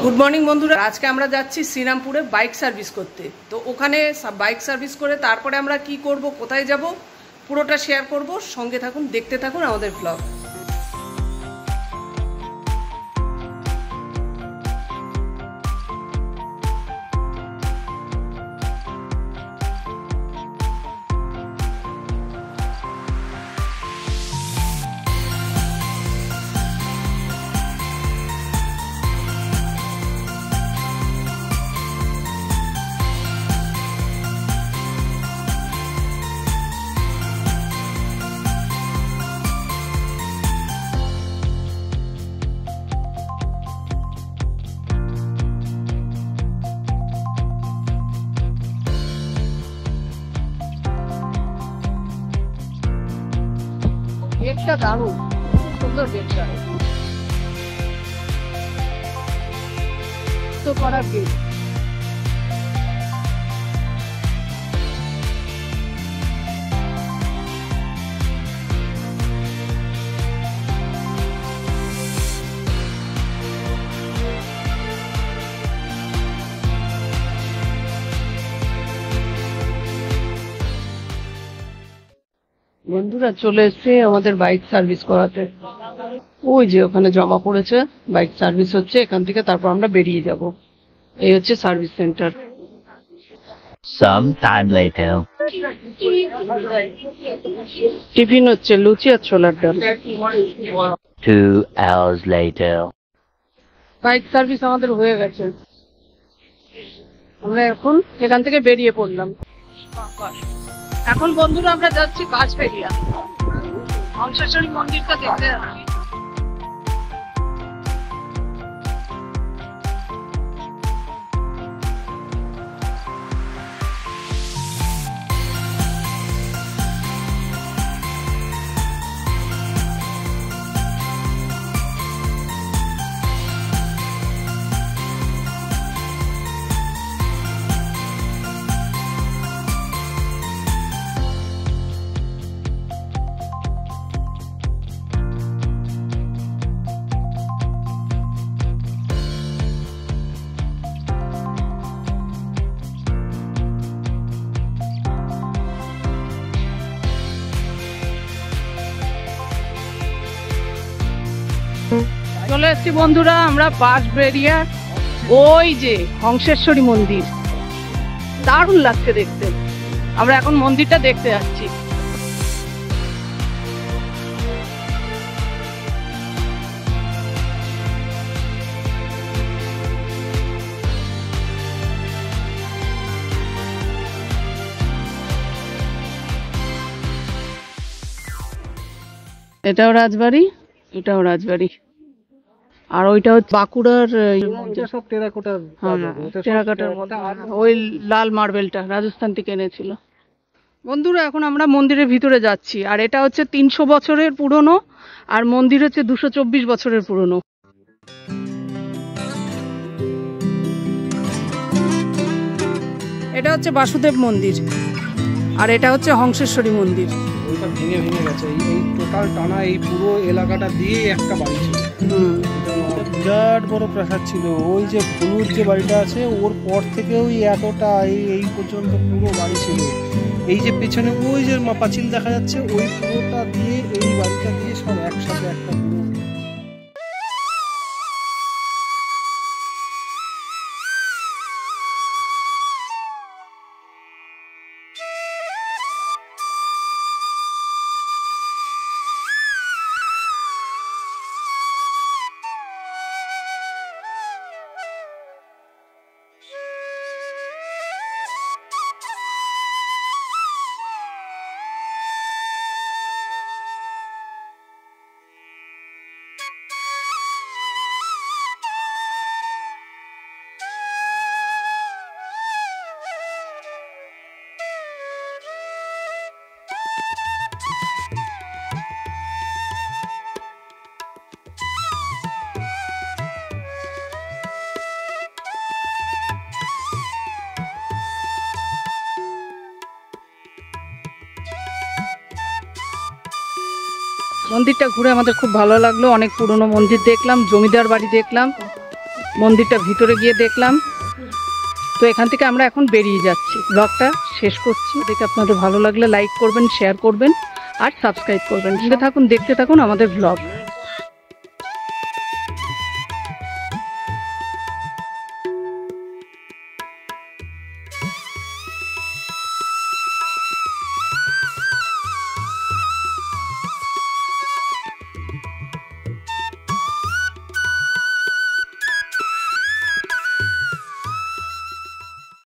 Good morning बंधुरा आज के आमरा जाচ্ছি শ্রীরামপুরে বাইক সার্ভিস করতে। तो ওখানে বাইক সার্ভিস করে তারপরে আমরা কি করব, কোথায় যাব, পুরোটা শেয়ার করব। সঙ্গে থাকুন, দেখতে থাকুন আমাদের ব্লগ। গেটটা দারুণ সুন্দর, গেটটা তো করা গেট। বন্ধুরা চলে এসেছে আমাদের বাইক সার্ভিস করাতে। ওই যে ওখানে জমা পড়েছে, বাইক সার্ভিস হচ্ছে, এখান থেকে তারপর আমরা বেরিয়ে যাব। এই হচ্ছে service centre. Some time later. Tiffin হচ্ছে লুচি আর ছোলার ডাল। 2 hours later. বাইক সার্ভিস আমাদের হয়ে গেছে, আমরা এখন এখান থেকে বেরিয়ে পড়লাম। এখন বন্ধুরা আমরা যাচ্ছি বাঁশবেড়িয়া, হংসেশ্বরী মন্দিরটা দেখতে যাচ্ছি। চলে এসছি বন্ধুরা আমরা বাঁশবেড়িয়া, ওই যে হংসেশ্বরী মন্দির, দারুণ লাগছে দেখতে। আমরা এখন মন্দিরটা দেখতে যাচ্ছি। এটাও রাজবাড়ি, এটাও রাজবাড়ি, আর ওইটা হচ্ছে বাঁকুড়ার টেরাকোটার মধ্যে ওই লাল মার্বেলটা রাজস্থান থেকে এনেছিল। বন্ধুরা এখন আমরা মন্দিরের ভিতরে যাচ্ছি, আর এটা হচ্ছে 300 বছরের পুরনো, আর মন্দির হচ্ছে 224 বছরের পুরনো। এটা হচ্ছে বাসুদেব মন্দির, আর এটা হচ্ছে হংসেশ্বরী মন্দির। ওইটা ভেঙে ভেঙে গেছে, এই টোটাল টানা এই পুরো এলাকাটা দিয়ে একটা বাড়ি ছিল। বিরাট বড় প্রাসাদ ছিল। ওই যে হলুদ যে বাড়িটা আছে ওর পর থেকে ওই এতটা এই পর্যন্ত পুরো বাড়ি ছিল। এই যে পেছনে ওই যে পাঁচিল দেখা যাচ্ছে, ওই পুরোটা দিয়ে এই বাড়িটা দিয়ে সব একসাথে একটা পুরো। মন্দিরটা ঘুরে আমাদের খুব ভালো লাগলো। অনেক পুরনো মন্দির দেখলাম, জমিদার বাড়ি দেখলাম, মন্দিরটা ভিতরে গিয়ে দেখলাম। তো এখান থেকে আমরা এখন বেরিয়ে যাচ্ছি। ব্লগটা শেষ করছি। দেখে আপনাদের ভালো লাগলে লাইক করবেন, শেয়ার করবেন আর সাবস্ক্রাইব করবেন। দেখতে থাকুন আমাদের ব্লগ।